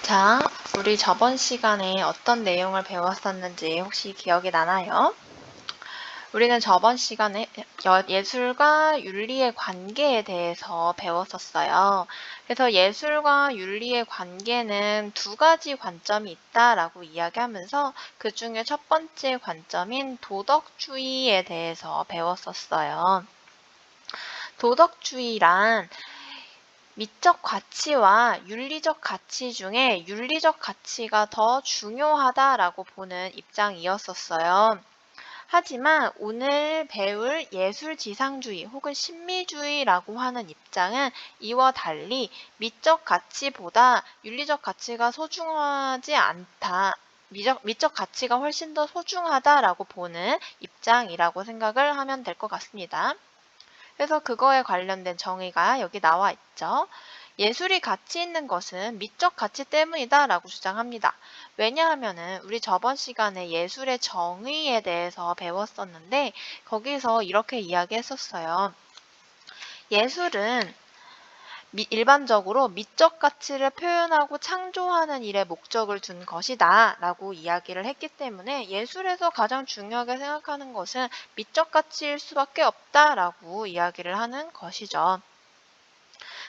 자, 우리 저번 시간에 어떤 내용을 배웠었는지 혹시 기억이 나나요? 우리는 저번 시간에 예술과 윤리의 관계에 대해서 배웠었어요. 그래서 예술과 윤리의 관계는 두 가지 관점이 있다라고 이야기하면서 그 중에 첫 번째 관점인 도덕주의에 대해서 배웠었어요. 도덕주의란 미적 가치와 윤리적 가치 중에 윤리적 가치가 더 중요하다라고 보는 입장이었었어요. 하지만 오늘 배울 예술지상주의 혹은 신미주의라고 하는 입장은 이와 달리 미적 가치보다 윤리적 가치가 소중하지 않다. 미적 가치가 훨씬 더 소중하다라고 보는 입장이라고 생각을 하면 될 것 같습니다. 그래서 그거에 관련된 정의가 여기 나와 있죠. 예술이 가치 있는 것은 미적 가치 때문이다 라고 주장합니다. 왜냐하면은 우리 저번 시간에 예술의 정의에 대해서 배웠었는데 거기서 이렇게 이야기했었어요. 예술은 일반적으로 미적 가치를 표현하고 창조하는 일에 목적을 둔 것이다 라고 이야기를 했기 때문에 예술에서 가장 중요하게 생각하는 것은 미적 가치일 수밖에 없다라고 이야기를 하는 것이죠.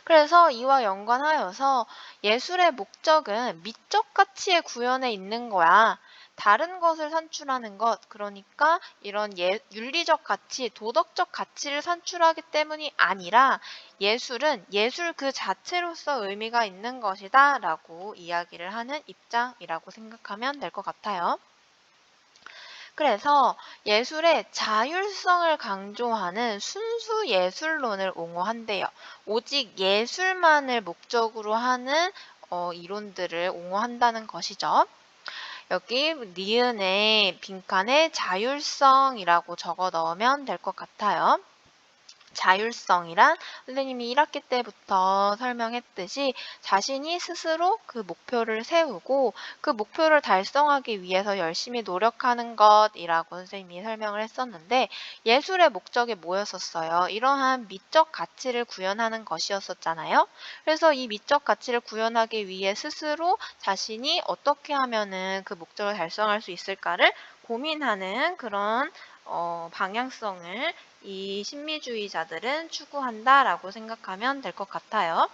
그래서 이와 연관하여서 예술의 목적은 미적 가치의 구현에 있는 거야. 다른 것을 산출하는 것, 그러니까 이런 윤리적 가치, 도덕적 가치를 산출하기 때문이 아니라 예술은 예술 그 자체로서 의미가 있는 것이다 라고 이야기를 하는 입장이라고 생각하면 될 것 같아요. 그래서 예술의 자율성을 강조하는 순수 예술론을 옹호한대요. 오직 예술만을 목적으로 하는 이론들을 옹호한다는 것이죠. 여기 니은의 빈칸에 자율성이라고 적어 넣으면 될 것 같아요. 자율성이란 선생님이 1학기 때부터 설명했듯이 자신이 스스로 그 목표를 세우고 그 목표를 달성하기 위해서 열심히 노력하는 것이라고 선생님이 설명을 했었는데 예술의 목적이 뭐였었어요? 이러한 미적 가치를 구현하는 것이었었잖아요. 그래서 이 미적 가치를 구현하기 위해 스스로 자신이 어떻게 하면은 그 목적을 달성할 수 있을까를 고민하는 그런 방향성을 이 신미주의자들은 추구한다라고 생각하면 될 것 같아요.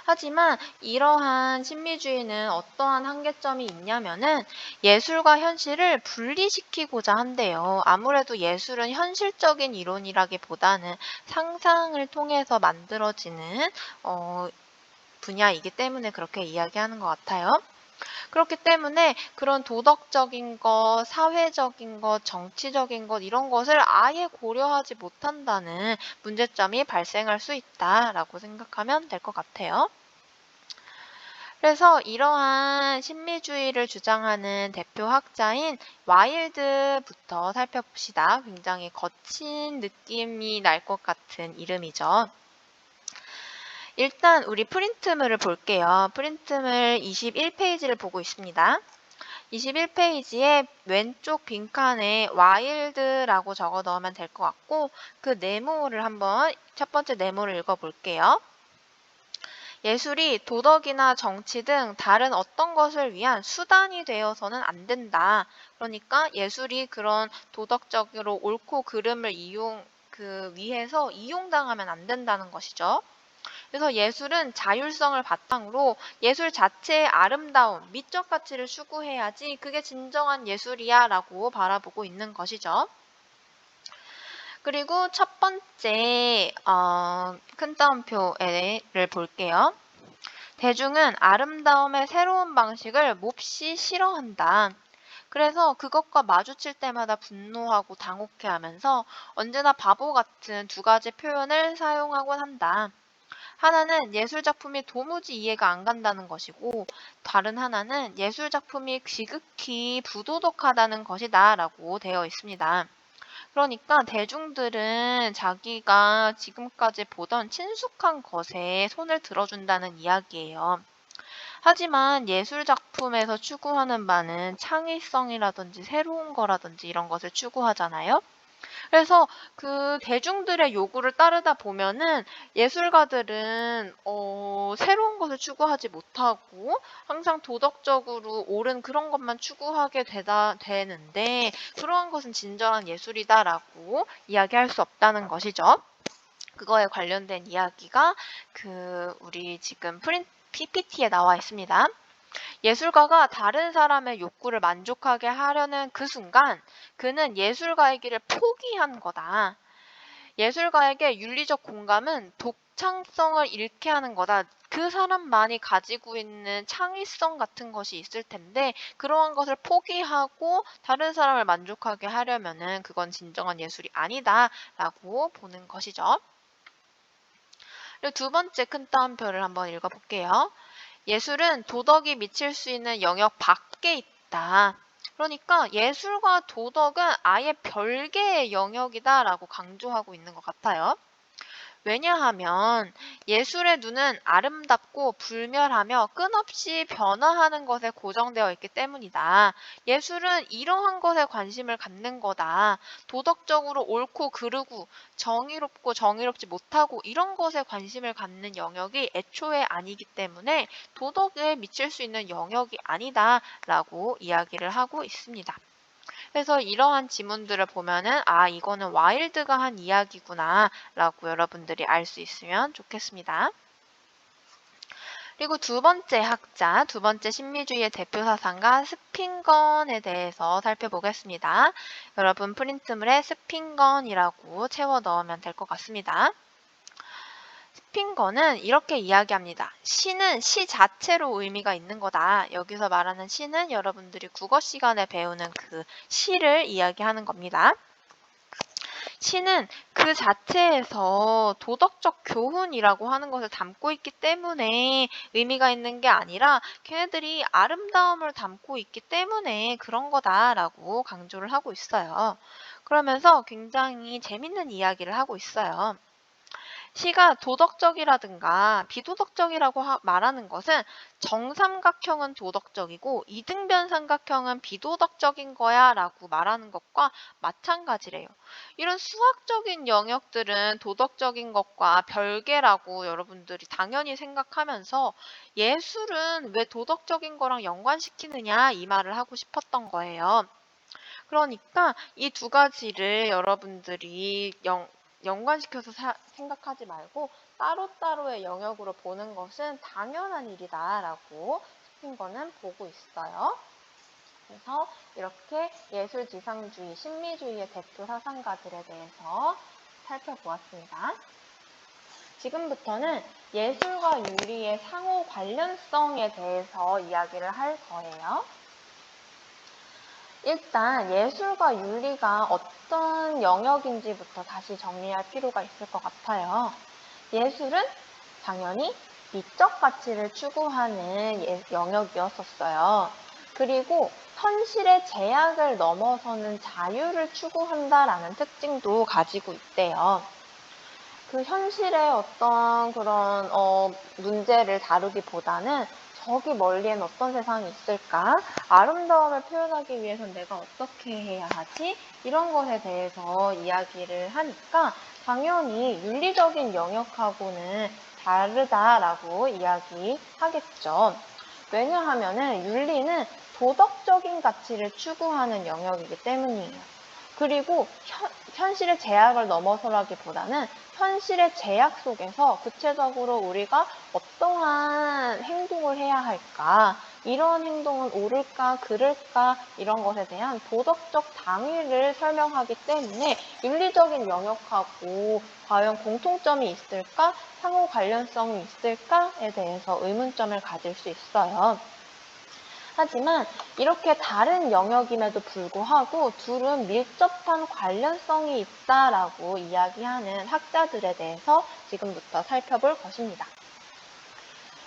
하지만 이러한 신미주의는 어떠한 한계점이 있냐면은 예술과 현실을 분리시키고자 한대요. 아무래도 예술은 현실적인 이론이라기보다는 상상을 통해서 만들어지는 분야이기 때문에 그렇게 이야기하는 것 같아요. 그렇기 때문에 그런 도덕적인 것, 사회적인 것, 정치적인 것 이런 것을 아예 고려하지 못한다는 문제점이 발생할 수 있다라고 생각하면 될 것 같아요. 그래서 이러한 신미주의를 주장하는 대표 학자인 와일드부터 살펴봅시다. 굉장히 거친 느낌이 날 것 같은 이름이죠. 일단 우리 프린트물을 볼게요. 프린트물 21페이지를 보고 있습니다. 21페이지에 왼쪽 빈칸에 와일드라고 적어 넣으면 될 것 같고 그 네모를 한번 첫 번째 네모를 읽어볼게요. 예술이 도덕이나 정치 등 다른 어떤 것을 위한 수단이 되어서는 안 된다. 그러니까 예술이 그런 도덕적으로 옳고 그름을 위해서 이용당하면 안 된다는 것이죠. 그래서 예술은 자율성을 바탕으로 예술 자체의 아름다움, 미적 가치를 추구해야지 그게 진정한 예술이야 라고 바라보고 있는 것이죠. 그리고 첫 번째 큰 따옴표를 볼게요. 대중은 아름다움의 새로운 방식을 몹시 싫어한다. 그래서 그것과 마주칠 때마다 분노하고 당혹해하면서 언제나 바보 같은 두 가지 표현을 사용하곤 한다. 하나는 예술작품이 도무지 이해가 안 간다는 것이고 다른 하나는 예술작품이 지극히 부도덕하다는 것이다 라고 되어 있습니다. 그러니까 대중들은 자기가 지금까지 보던 친숙한 것에 손을 들어준다는 이야기예요. 하지만 예술작품에서 추구하는 바는 창의성이라든지 새로운 거라든지 이런 것을 추구하잖아요. 그래서 그 대중들의 요구를 따르다 보면은 예술가들은 새로운 것을 추구하지 못하고 항상 도덕적으로 옳은 그런 것만 추구하게 되는데 그러한 것은 진정한 예술이다라고 이야기할 수 없다는 것이죠. 그거에 관련된 이야기가 우리 지금 PPT에 나와 있습니다. 예술가가 다른 사람의 욕구를 만족하게 하려는 그 순간 그는 예술가의 길을 포기한 거다. 예술가에게 윤리적 공감은 독창성을 잃게 하는 거다. 그 사람만이 가지고 있는 창의성 같은 것이 있을 텐데 그러한 것을 포기하고 다른 사람을 만족하게 하려면은 그건 진정한 예술이 아니다라고 보는 것이죠. 그리고 두 번째 큰 따옴표를 한번 읽어볼게요. 예술은 도덕이 미칠 수 있는 영역 밖에 있다. 그러니까 예술과 도덕은 아예 별개의 영역이다라고 강조하고 있는 것 같아요. 왜냐하면 예술의 눈은 아름답고 불멸하며 끊없이 변화하는 것에 고정되어 있기 때문이다. 예술은 이러한 것에 관심을 갖는 거다. 도덕적으로 옳고 그르고 정의롭고 정의롭지 못하고 이런 것에 관심을 갖는 영역이 애초에 아니기 때문에 도덕에 미칠 수 있는 영역이 아니다라고 이야기를 하고 있습니다. 그래서 이러한 지문들을 보면은 이거는 와일드가 한 이야기구나 라고 여러분들이 알 수 있으면 좋겠습니다. 그리고 두 번째 학자, 두 번째 심리주의의 대표 사상가 스핑건에 대해서 살펴보겠습니다. 여러분 프린트물에 스핑건이라고 채워 넣으면 될 것 같습니다. 스핑건은 이렇게 이야기합니다. 시는 시 자체로 의미가 있는 거다. 여기서 말하는 시는 여러분들이 국어 시간에 배우는 그 시를 이야기하는 겁니다. 시는 그 자체에서 도덕적 교훈이라고 하는 것을 담고 있기 때문에 의미가 있는 게 아니라 걔네들이 아름다움을 담고 있기 때문에 그런 거다라고 강조를 하고 있어요. 그러면서 굉장히 재밌는 이야기를 하고 있어요. 시가 도덕적이라든가 비도덕적이라고 말하는 것은 정삼각형은 도덕적이고 이등변삼각형은 비도덕적인 거야 라고 말하는 것과 마찬가지래요. 이런 수학적인 영역들은 도덕적인 것과 별개라고 여러분들이 당연히 생각하면서 예술은 왜 도덕적인 거랑 연관시키느냐 이 말을 하고 싶었던 거예요. 그러니까 이 두 가지를 여러분들이 연관시켜서 생각하지 말고 따로따로의 영역으로 보는 것은 당연한 일이다라고 스핑거는 보고 있어요. 그래서 이렇게 예술지상주의, 심미주의의 대표 사상가들에 대해서 살펴보았습니다. 지금부터는 예술과 윤리의 상호 관련성에 대해서 이야기를 할 거예요. 일단 예술과 윤리가 어떤 영역인지부터 다시 정리할 필요가 있을 것 같아요. 예술은 당연히 미적 가치를 추구하는 영역이었었어요. 그리고 현실의 제약을 넘어서는 자유를 추구한다라는 특징도 가지고 있대요. 그 현실의 어떤 그런 문제를 다루기보다는 저기 멀리엔 어떤 세상이 있을까? 아름다움을 표현하기 위해선 내가 어떻게 해야 하지? 이런 것에 대해서 이야기를 하니까 당연히 윤리적인 영역하고는 다르다라고 이야기하겠죠. 왜냐하면은 윤리는 도덕적인 가치를 추구하는 영역이기 때문이에요. 그리고 현실의 제약을 넘어서라기보다는 현실의 제약 속에서 구체적으로 우리가 어떠한 행동을 해야 할까, 이런 행동은 옳을까, 그를까, 이런 것에 대한 도덕적 당위를 설명하기 때문에 윤리적인 영역하고 과연 공통점이 있을까, 상호 관련성이 있을까에 대해서 의문점을 가질 수 있어요. 하지만 이렇게 다른 영역임에도 불구하고 둘은 밀접한 관련성이 있다라고 이야기하는 학자들에 대해서 지금부터 살펴볼 것입니다.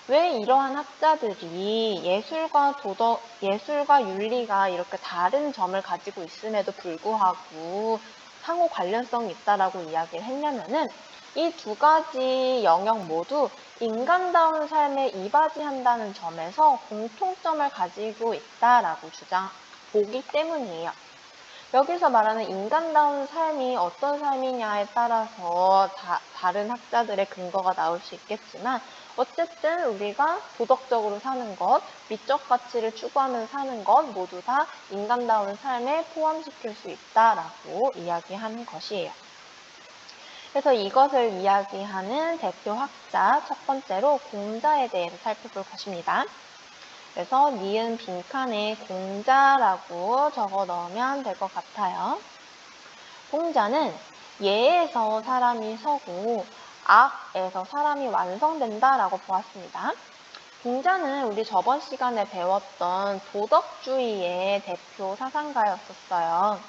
왜 이러한 학자들이 예술과 윤리가 이렇게 다른 점을 가지고 있음에도 불구하고 상호 관련성이 있다라고 이야기를 했냐면은 이 두 가지 영역 모두 인간다운 삶에 이바지한다는 점에서 공통점을 가지고 있다라고 보기 때문이에요. 여기서 말하는 인간다운 삶이 어떤 삶이냐에 따라서 다른 학자들의 근거가 나올 수 있겠지만 어쨌든 우리가 도덕적으로 사는 것, 미적 가치를 추구하면서 사는 것 모두 다 인간다운 삶에 포함시킬 수 있다라고 이야기하는 것이에요. 그래서 이것을 이야기하는 대표 학자 첫 번째로 공자에 대해서 살펴볼 것입니다. 그래서 니은 빈칸에 공자라고 적어 넣으면 될 것 같아요. 공자는 예에서 사람이 서고 악에서 사람이 완성된다라고 보았습니다. 공자는 우리 저번 시간에 배웠던 도덕주의의 대표 사상가였었어요.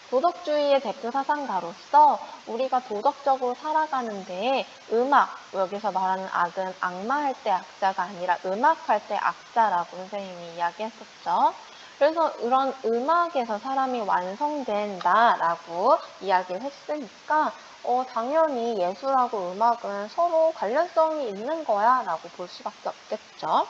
도덕주의의 대표 사상가로서 우리가 도덕적으로 살아가는데 음악, 여기서 말하는 악은 악마할 때 악자가 아니라 음악할 때 악자라고 선생님이 이야기했었죠. 그래서 이런 음악에서 사람이 완성된다라고 이야기를 했으니까 당연히 예술하고 음악은 서로 관련성이 있는 거야 라고 볼 수밖에 없겠죠.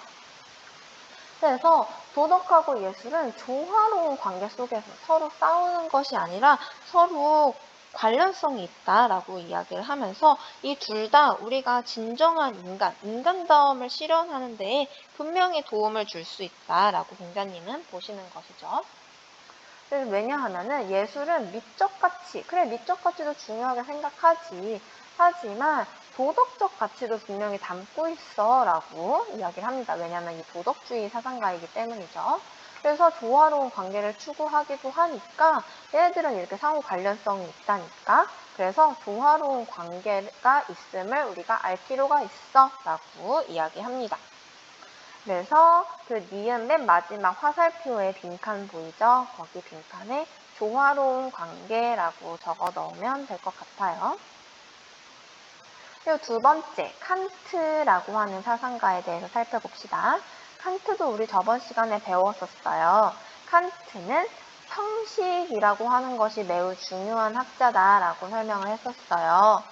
그래서 도덕하고 예술은 조화로운 관계 속에서 서로 싸우는 것이 아니라 서로 관련성이 있다라고 이야기를 하면서 이 둘 다 우리가 진정한 인간다움을 실현하는 데에 분명히 도움을 줄 수 있다라고 공자님은 보시는 것이죠. 그래서 왜냐하면은 예술은 미적 가치, 그래 미적 가치도 중요하게 생각하지. 하지만 도덕적 가치도 분명히 담고 있어 라고 이야기를 합니다. 왜냐하면 이 도덕주의 사상가이기 때문이죠. 그래서 조화로운 관계를 추구하기도 하니까 얘네들은 이렇게 상호 관련성이 있다니까 그래서 조화로운 관계가 있음을 우리가 알 필요가 있어 라고 이야기합니다. 그래서 그 니은 맨 마지막 화살표에 빈칸 보이죠? 거기 빈칸에 조화로운 관계라고 적어 넣으면 될 것 같아요. 그리고 두 번째, 칸트라고 하는 사상가에 대해서 살펴봅시다. 칸트도 우리 저번 시간에 배웠었어요. 칸트는 형식이라고 하는 것이 매우 중요한 학자다라고 설명을 했었어요.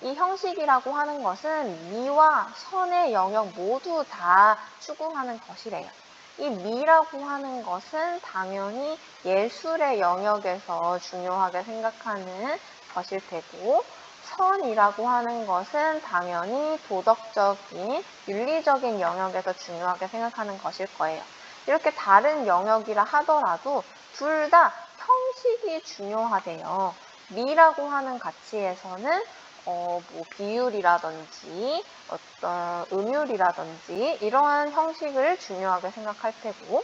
이 형식이라고 하는 것은 미와 선의 영역 모두 다 추구하는 것이래요. 이 미라고 하는 것은 당연히 예술의 영역에서 중요하게 생각하는 것일 테고 선이라고 하는 것은 당연히 도덕적인, 윤리적인 영역에서 중요하게 생각하는 것일 거예요. 이렇게 다른 영역이라 하더라도 둘 다 형식이 중요하대요. 미라고 하는 가치에서는 뭐 비율이라든지 어떤 음율이라든지 이러한 형식을 중요하게 생각할 테고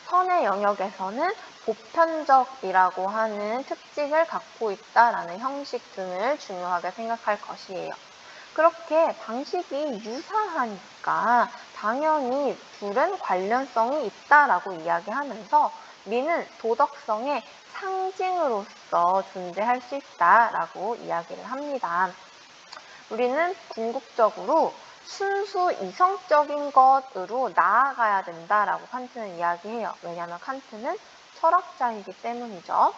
선의 영역에서는 보편적이라고 하는 특징을 갖고 있다라는 형식 등을 중요하게 생각할 것이에요. 그렇게 방식이 유사하니까 당연히 둘은 관련성이 있다라고 이야기하면서 미는 도덕성의 상징으로서 존재할 수 있다라고 이야기를 합니다. 우리는 궁극적으로 순수 이성적인 것으로 나아가야 된다라고 칸트는 이야기해요. 왜냐하면 칸트는 철학자이기 때문이죠.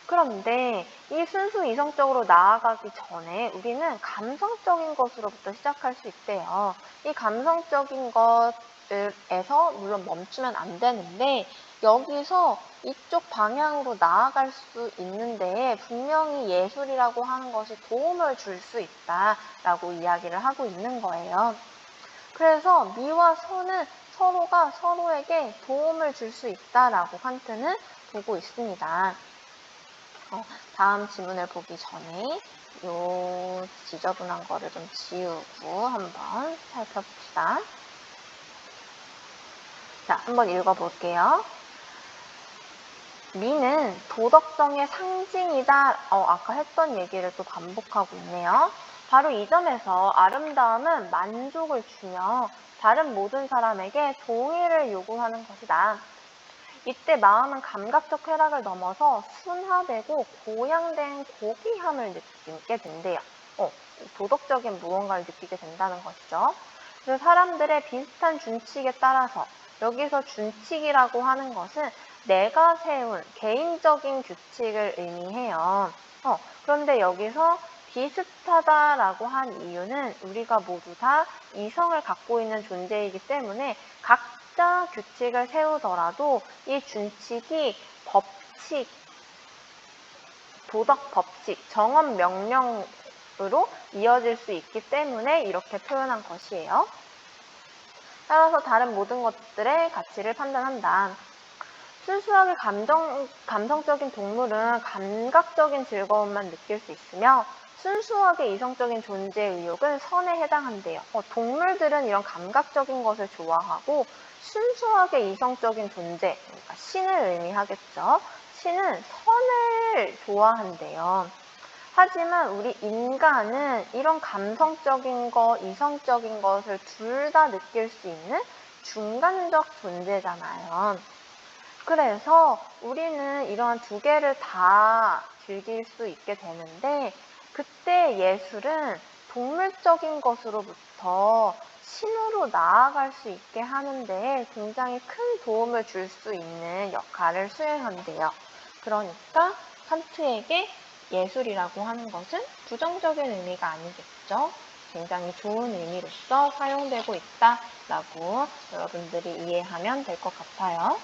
그런데 이 순수 이성적으로 나아가기 전에 우리는 감성적인 것으로부터 시작할 수 있대요. 이 감성적인 것에서 물론 멈추면 안 되는데 여기서 이쪽 방향으로 나아갈 수 있는데 분명히 예술이라고 하는 것이 도움을 줄 수 있다라고 이야기를 하고 있는 거예요. 그래서 미와 선은 서로가 서로에게 도움을 줄 수 있다라고 칸트는 보고 있습니다. 다음 지문을 보기 전에 요 지저분한 거를 좀 지우고 한번 살펴봅시다. 자, 한번 읽어볼게요. 미는 도덕성의 상징이다. 아까 했던 얘기를 또 반복하고 있네요. 바로 이 점에서 아름다움은 만족을 주며 다른 모든 사람에게 동의를 요구하는 것이다. 이때 마음은 감각적 쾌락을 넘어서 순화되고 고양된 고귀함을 느끼게 된대요. 도덕적인 무언가를 느끼게 된다는 것이죠. 그래서 사람들의 비슷한 준칙에 따라서 여기서 준칙이라고 하는 것은 내가 세운 개인적인 규칙을 의미해요. 그런데 여기서 비슷하다라고 한 이유는 우리가 모두 다 이성을 갖고 있는 존재이기 때문에 학자 규칙을 세우더라도 이 준칙이 법칙, 도덕 법칙, 정언 명령으로 이어질 수 있기 때문에 이렇게 표현한 것이에요. 따라서 다른 모든 것들의 가치를 판단한다. 순수하게 감성적인 동물은 감각적인 즐거움만 느낄 수 있으며 순수하게 이성적인 존재의 의욕은 선에 해당한대요. 동물들은 이런 감각적인 것을 좋아하고 순수하게 이성적인 존재, 그러니까 신을 의미하겠죠. 신은 선을 좋아한대요. 하지만 우리 인간은 이런 감성적인 것, 이성적인 것을 둘 다 느낄 수 있는 중간적 존재잖아요. 그래서 우리는 이러한 두 개를 다 즐길 수 있게 되는데 그때 예술은 동물적인 것으로부터 신으로 나아갈 수 있게 하는데 굉장히 큰 도움을 줄 수 있는 역할을 수행한대요. 그러니까 칸트에게 예술이라고 하는 것은 부정적인 의미가 아니겠죠. 굉장히 좋은 의미로서 사용되고 있다라고 여러분들이 이해하면 될 것 같아요.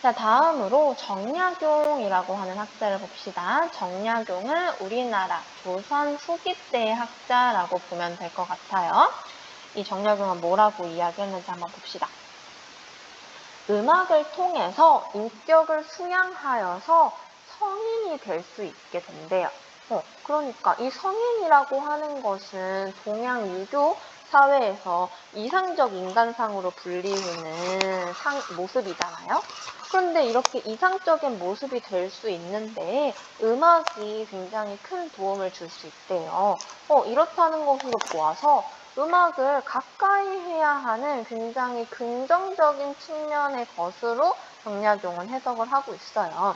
자, 다음으로 정약용이라고 하는 학자를 봅시다. 정약용은 우리나라 조선 후기 때의 학자라고 보면 될 것 같아요. 이 정약용은 뭐라고 이야기했는지 한번 봅시다. 음악을 통해서 인격을 수양하여서 성인이 될 수 있게 된대요. 그러니까 이 성인이라고 하는 것은 동양 유교 사회에서 이상적 인간상으로 불리우는 모습이잖아요. 그런데 이렇게 이상적인 모습이 될 수 있는데 음악이 굉장히 큰 도움을 줄 수 있대요. 이렇다는 것으로 보아서 음악을 가까이 해야 하는 굉장히 긍정적인 측면의 것으로 정약용은 해석을 하고 있어요.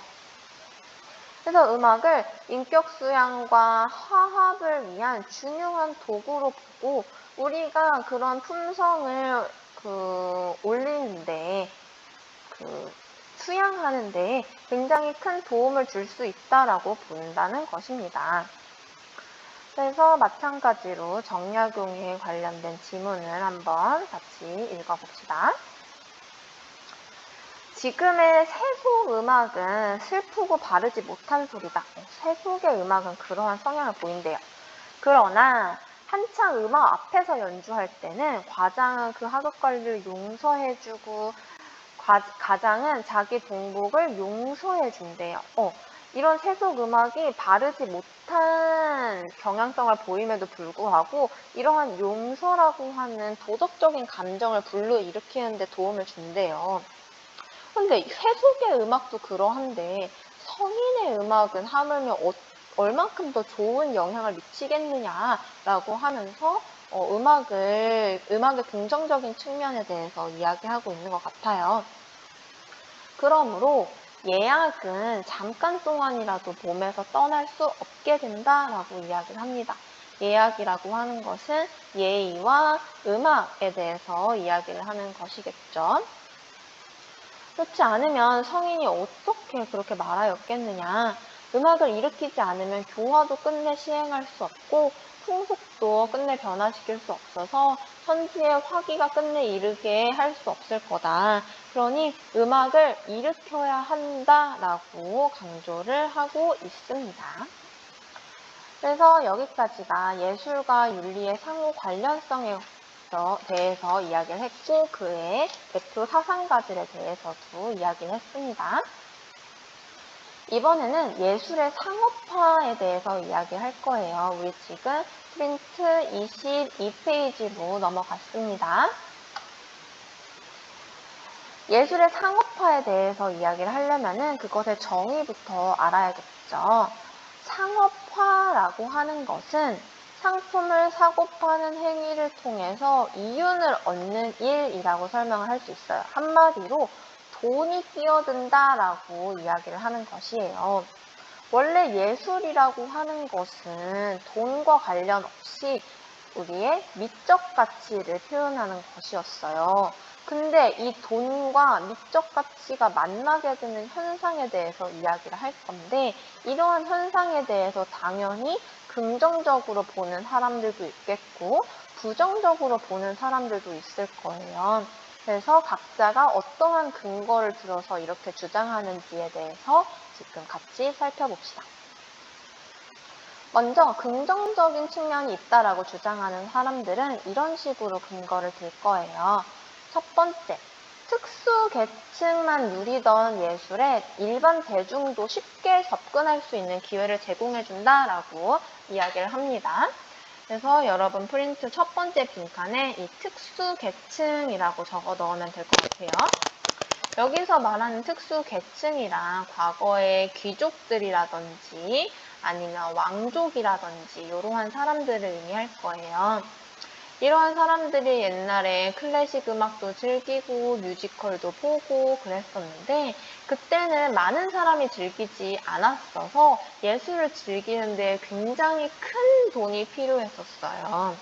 그래서 음악을 인격 수양과 화합을 위한 중요한 도구로 보고 우리가 그런 품성을 올리는데 수양하는데 굉장히 큰 도움을 줄 수 있다라고 본다는 것입니다. 그래서 마찬가지로 정약용에 관련된 지문을 한번 같이 읽어봅시다. 지금의 세속 음악은 슬프고 바르지 못한 소리다. 세속의 음악은 그러한 성향을 보인대요. 그러나 한창 음악 앞에서 연주할 때는 과장은 그 하급 관리를 용서해주고 가장은 자기 동복을 용서해준대요. 이런 세속 음악이 바르지 못한 경향성을 보임에도 불구하고 이러한 용서라고 하는 도덕적인 감정을 불러일으키는 데 도움을 준대요. 근데 세속의 음악도 그러한데 성인의 음악은 하물며 얼만큼 더 좋은 영향을 미치겠느냐라고 하면서 음악의 긍정적인 측면에 대해서 이야기하고 있는 것 같아요. 그러므로 예약은 잠깐 동안이라도 몸에서 떠날 수 없게 된다라고 이야기를 합니다. 예약이라고 하는 것은 예의와 음악에 대해서 이야기를 하는 것이겠죠. 그렇지 않으면 성인이 어떻게 그렇게 말하였겠느냐. 음악을 일으키지 않으면 교화도 끝내 시행할 수 없고 풍속도 끝내 변화시킬 수 없어서 천지의 화기가 끝내 이르게 할 수 없을 거다. 그러니 음악을 일으켜야 한다라고 강조를 하고 있습니다. 그래서 여기까지가 예술과 윤리의 상호 관련성에 대해서 이야기를 했고 그의 대표 사상가들에 대해서도 이야기를 했습니다. 이번에는 예술의 상업화에 대해서 이야기할 거예요. 우리 지금 프린트 22페이지로 넘어갔습니다. 예술의 상업화에 대해서 이야기를 하려면 그것의 정의부터 알아야겠죠. 상업화라고 하는 것은 상품을 사고 파는 행위를 통해서 이윤을 얻는 일이라고 설명을 할 수 있어요. 한마디로 돈이 뛰어든다라고 이야기를 하는 것이에요. 원래 예술이라고 하는 것은 돈과 관련 없이 우리의 미적 가치를 표현하는 것이었어요. 근데 이 돈과 미적 가치가 만나게 되는 현상에 대해서 이야기를 할 건데 이러한 현상에 대해서 당연히 긍정적으로 보는 사람들도 있겠고 부정적으로 보는 사람들도 있을 거예요. 그래서 각자가 어떠한 근거를 들어서 이렇게 주장하는지에 대해서 지금 같이 살펴봅시다. 먼저 긍정적인 측면이 있다라고 주장하는 사람들은 이런 식으로 근거를 들 거예요. 첫 번째, 특수 계층만 누리던 예술에 일반 대중도 쉽게 접근할 수 있는 기회를 제공해준다라고 이야기를 합니다. 그래서 여러분 프린트 첫 번째 빈칸에 이 특수 계층이라고 적어 넣으면 될 것 같아요. 여기서 말하는 특수 계층이랑 과거의 귀족들이라든지 아니면 왕족이라든지 이러한 사람들을 의미할 거예요. 이러한 사람들이 옛날에 클래식 음악도 즐기고 뮤지컬도 보고 그랬었는데 그때는 많은 사람이 즐기지 않았어서 예술을 즐기는데 굉장히 큰 돈이 필요했었어요.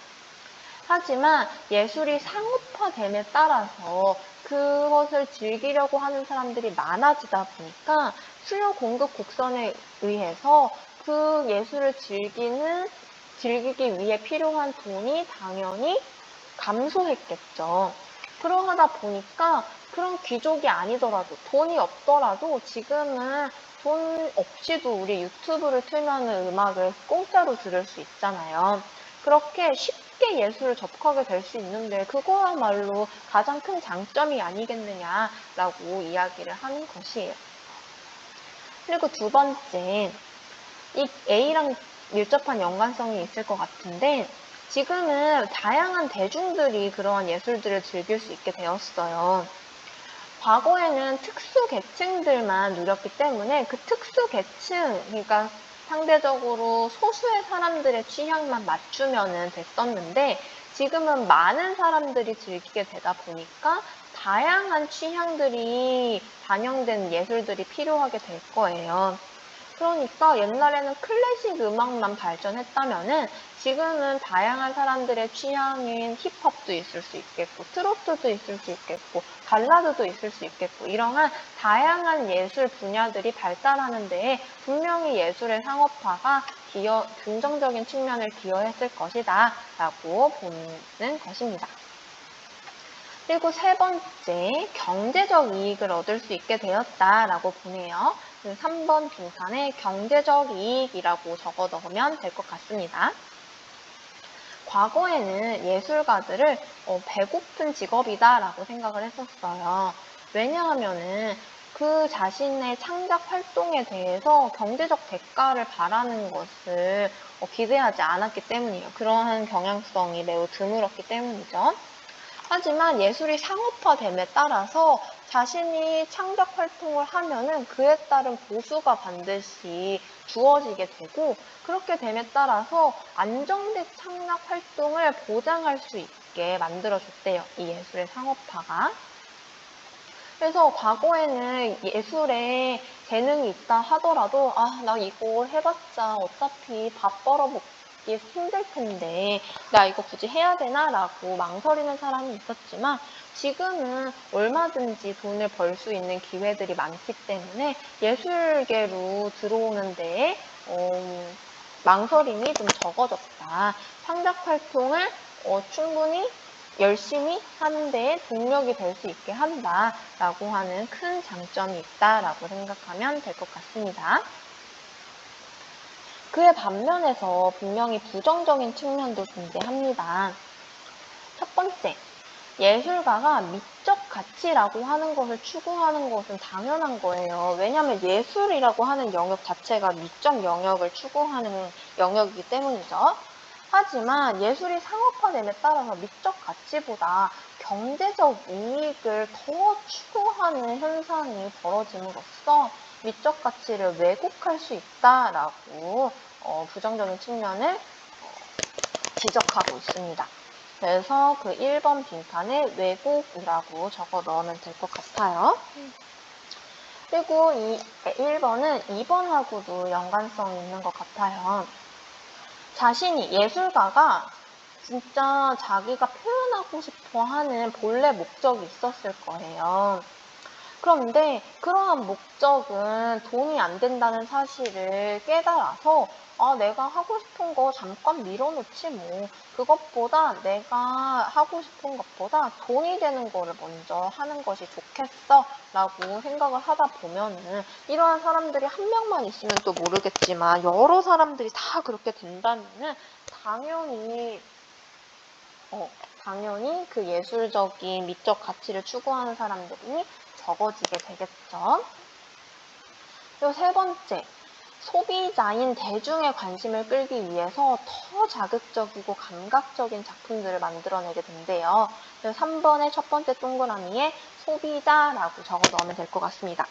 하지만 예술이 상업화됨에 따라서 그것을 즐기려고 하는 사람들이 많아지다 보니까 수요 공급 곡선에 의해서 그 예술을 즐기기 위해 필요한 돈이 당연히 감소했겠죠. 그러다 보니까 그런 귀족이 아니더라도 돈이 없더라도 지금은 돈 없이도 우리 유튜브를 틀면 음악을 공짜로 들을 수 있잖아요. 그렇게 쉽게 예술을 접하게 될 수 있는데 그거야말로 가장 큰 장점이 아니겠느냐라고 이야기를 하는 것이에요. 그리고 두 번째, 이 A랑 밀접한 연관성이 있을 것 같은데 지금은 다양한 대중들이 그러한 예술들을 즐길 수 있게 되었어요. 과거에는 특수 계층들만 누렸기 때문에 그 특수 계층, 그러니까 상대적으로 소수의 사람들의 취향만 맞추면 됐었는데 지금은 많은 사람들이 즐기게 되다 보니까 다양한 취향들이 반영된 예술들이 필요하게 될 거예요. 그러니까 옛날에는 클래식 음악만 발전했다면은 지금은 다양한 사람들의 취향인 힙합도 있을 수 있겠고 트로트도 있을 수 있겠고 발라드도 있을 수 있겠고 이러한 다양한 예술 분야들이 발달하는 데에 분명히 예술의 상업화가 긍정적인 측면을 기여했을 것이다 라고 보는 것입니다. 그리고 세 번째, 경제적 이익을 얻을 수 있게 되었다라고 보네요. 3번 빈칸에 경제적 이익이라고 적어 넣으면 될 것 같습니다. 과거에는 예술가들을 배고픈 직업이다라고 생각을 했었어요. 왜냐하면은 그 자신의 창작 활동에 대해서 경제적 대가를 바라는 것을 기대하지 않았기 때문이에요. 그러한 경향성이 매우 드물었기 때문이죠. 하지만 예술이 상업화됨에 따라서 자신이 창작 활동을 하면은 그에 따른 보수가 반드시 주어지게 되고 그렇게 됨에 따라서 안정된 창작 활동을 보장할 수 있게 만들어줬대요. 이 예술의 상업화가. 그래서 과거에는 예술에 재능이 있다 하더라도 나 이거 해봤자 어차피 밥 벌어먹기 힘들 텐데 나 이거 굳이 해야 되나? 라고 망설이는 사람이 있었지만 지금은 얼마든지 돈을 벌 수 있는 기회들이 많기 때문에 예술계로 들어오는 데에 망설임이 좀 적어졌다. 창작 활동을 충분히 열심히 하는 데에 동력이 될 수 있게 한다라고 하는 큰 장점이 있다라고 생각하면 될 것 같습니다. 그의 반면에서 분명히 부정적인 측면도 존재합니다. 첫 번째, 예술가가 미적 가치라고 하는 것을 추구하는 것은 당연한 거예요. 왜냐하면 예술이라고 하는 영역 자체가 미적 영역을 추구하는 영역이기 때문이죠. 하지만 예술이 상업화됨에 따라서 미적 가치보다 경제적 이익을 더 추구하는 현상이 벌어짐으로써 미적 가치를 왜곡할 수 있다라고 부정적인 측면을 지적하고 있습니다. 그래서 그 1번 빈칸에 왜곡이라고 적어 넣으면 될 것 같아요. 그리고 이 1번은 2번하고도 연관성이 있는 것 같아요. 자신이 예술가가 진짜 자기가 표현하고 싶어 하는 본래 목적이 있었을 거예요. 그런데 그러한 목적은 돈이 안 된다는 사실을 깨달아서 내가 하고 싶은 거 잠깐 밀어놓지 뭐. 그것보다 내가 하고 싶은 것보다 돈이 되는 거를 먼저 하는 것이 좋겠어 라고 생각을 하다 보면은 이러한 사람들이 한 명만 있으면 또 모르겠지만 여러 사람들이 다 그렇게 된다면은 당연히 당연히 그 예술적인 미적 가치를 추구하는 사람들이 적어지게 되겠죠. 그리고 세 번째, 소비자인 대중의 관심을 끌기 위해서 더 자극적이고 감각적인 작품들을 만들어내게 된대요. 그래서 3번의 첫 번째 동그라미에 소비자라고 적어 넣으면 될 것 같습니다.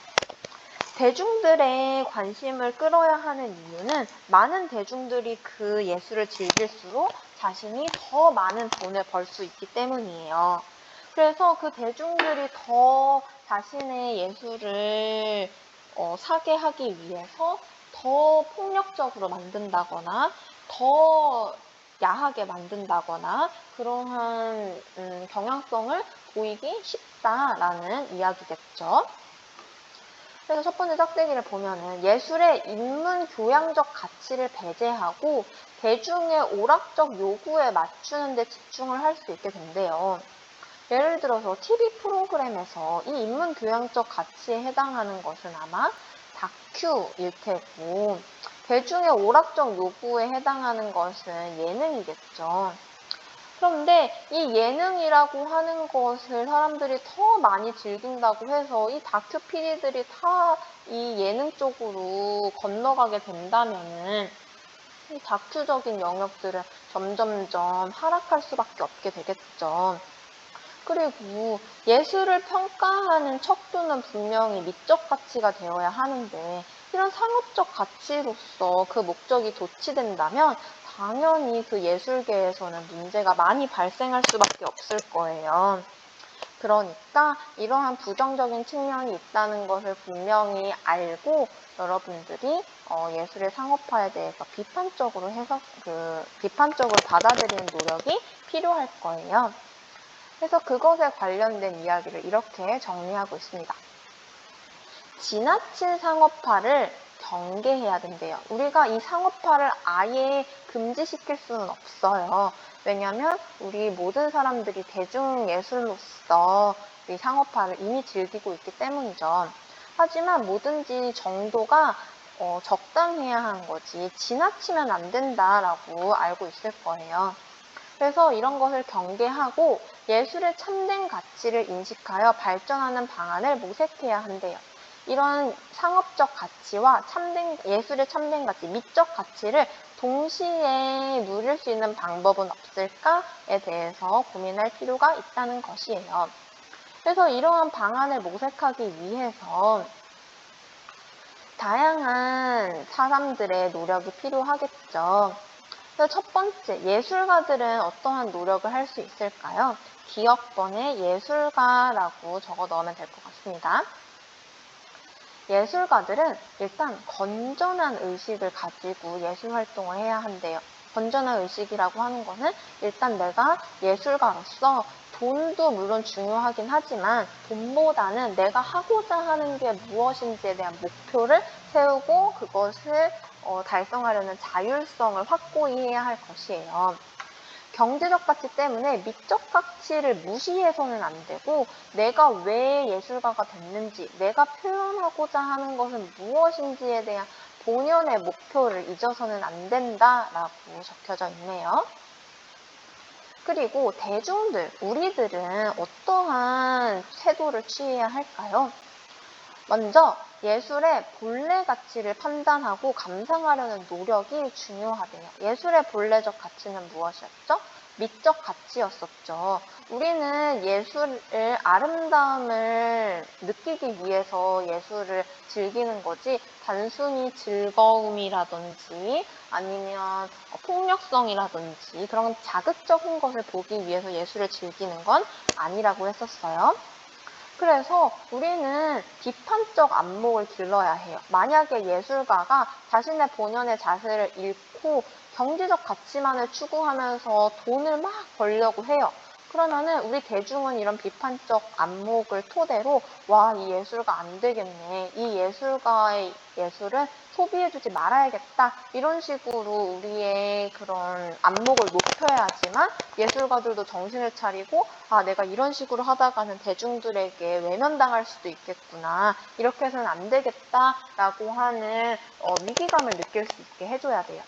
대중들의 관심을 끌어야 하는 이유는 많은 대중들이 그 예술을 즐길수록 자신이 더 많은 돈을 벌 수 있기 때문이에요. 그래서 그 대중들이 더 자신의 예술을 사게 하기 위해서 더 폭력적으로 만든다거나 더 야하게 만든다거나 그러한 경향성을 보이기 쉽다라는 이야기겠죠. 그래서 첫 번째 짝대기를 보면은 예술의 인문 교양적 가치를 배제하고 대중의 오락적 요구에 맞추는 데 집중을 할 수 있게 된대요. 예를 들어서 TV 프로그램에서 이 인문 교양적 가치에 해당하는 것은 아마 다큐일 테고 대중의 오락적 요구에 해당하는 것은 예능이겠죠. 그런데 이 예능이라고 하는 것을 사람들이 더 많이 즐긴다고 해서 이 다큐 PD들이 다 이 예능 쪽으로 건너가게 된다면은 이 다큐적인 영역들은 점점점 하락할 수밖에 없게 되겠죠. 그리고 예술을 평가하는 척도는 분명히 미적 가치가 되어야 하는데 이런 상업적 가치로서 그 목적이 도취된다면 당연히 그 예술계에서는 문제가 많이 발생할 수밖에 없을 거예요. 그러니까 이러한 부정적인 측면이 있다는 것을 분명히 알고 여러분들이 예술의 상업화에 대해서 비판적으로 받아들이는 노력이 필요할 거예요. 그래서 그것에 관련된 이야기를 이렇게 정리하고 있습니다. 지나친 상업화를 경계해야 된대요. 우리가 이 상업화를 아예 금지시킬 수는 없어요. 왜냐하면 우리 모든 사람들이 대중예술로서 이 상업화를 이미 즐기고 있기 때문이죠. 하지만 뭐든지 정도가 적당해야 하는 거지 지나치면 안 된다라고 알고 있을 거예요. 그래서 이런 것을 경계하고 예술의 참된 가치를 인식하여 발전하는 방안을 모색해야 한대요. 이런 상업적 가치와 예술의 참된 가치, 미적 가치를 동시에 누릴 수 있는 방법은 없을까에 대해서 고민할 필요가 있다는 것이에요. 그래서 이러한 방안을 모색하기 위해서 다양한 사람들의 노력이 필요하겠죠. 그래서 첫 번째, 예술가들은 어떠한 노력을 할 수 있을까요? 기억번에 예술가라고 적어 넣으면 될 것 같습니다. 예술가들은 일단 건전한 의식을 가지고 예술 활동을 해야 한대요. 건전한 의식이라고 하는 거는 일단 내가 예술가로서 돈도 물론 중요하긴 하지만 돈보다는 내가 하고자 하는 게 무엇인지에 대한 목표를 세우고 그것을 달성하려는 자율성을 확고히 해야 할 것이에요. 경제적 가치 때문에 미적 가치를 무시해서는 안 되고 내가 왜 예술가가 됐는지, 내가 표현하고자 하는 것은 무엇인지에 대한 본연의 목표를 잊어서는 안 된다라고 적혀져 있네요. 그리고 대중들, 우리들은 어떠한 태도를 취해야 할까요? 먼저 예술의 본래 가치를 판단하고 감상하려는 노력이 중요하대요. 예술의 본래적 가치는 무엇이었죠? 미적 가치였었죠. 우리는 예술의 아름다움을 느끼기 위해서 예술을 즐기는 거지 단순히 즐거움이라든지 아니면 폭력성이라든지 그런 자극적인 것을 보기 위해서 예술을 즐기는 건 아니라고 했었어요. 그래서 우리는 비판적 안목을 길러야 해요. 만약에 예술가가 자신의 본연의 자세를 잃고 경제적 가치만을 추구하면서 돈을 막 벌려고 해요. 그러면은 우리 대중은 이런 비판적 안목을 토대로 와, 이 예술가 안 되겠네. 이 예술가의 예술은 소비해주지 말아야겠다. 이런 식으로 우리의 그런 안목을 높여야지만 예술가들도 정신을 차리고 아, 내가 이런 식으로 하다가는 대중들에게 외면당할 수도 있겠구나. 이렇게 해서는 안 되겠다라고 하는 위기감을 느낄 수 있게 해줘야 돼요.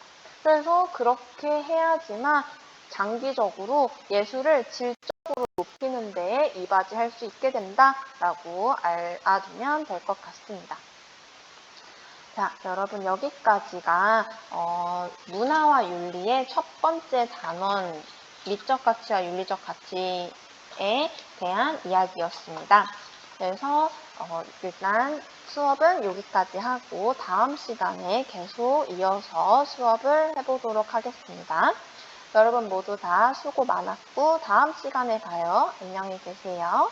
그래서 그렇게 해야지만 장기적으로 예술을 질적으로 높이는 데에 이바지할 수 있게 된다라고 알아두면 될 것 같습니다. 자, 여러분 여기까지가 문화와 윤리의 첫 번째 단원 미적 가치와 윤리적 가치에 대한 이야기였습니다. 그래서 일단 수업은 여기까지 하고 다음 시간에 계속 이어서 수업을 해보도록 하겠습니다. 여러분 모두 다 수고 많았고 다음 시간에 봐요. 안녕히 계세요.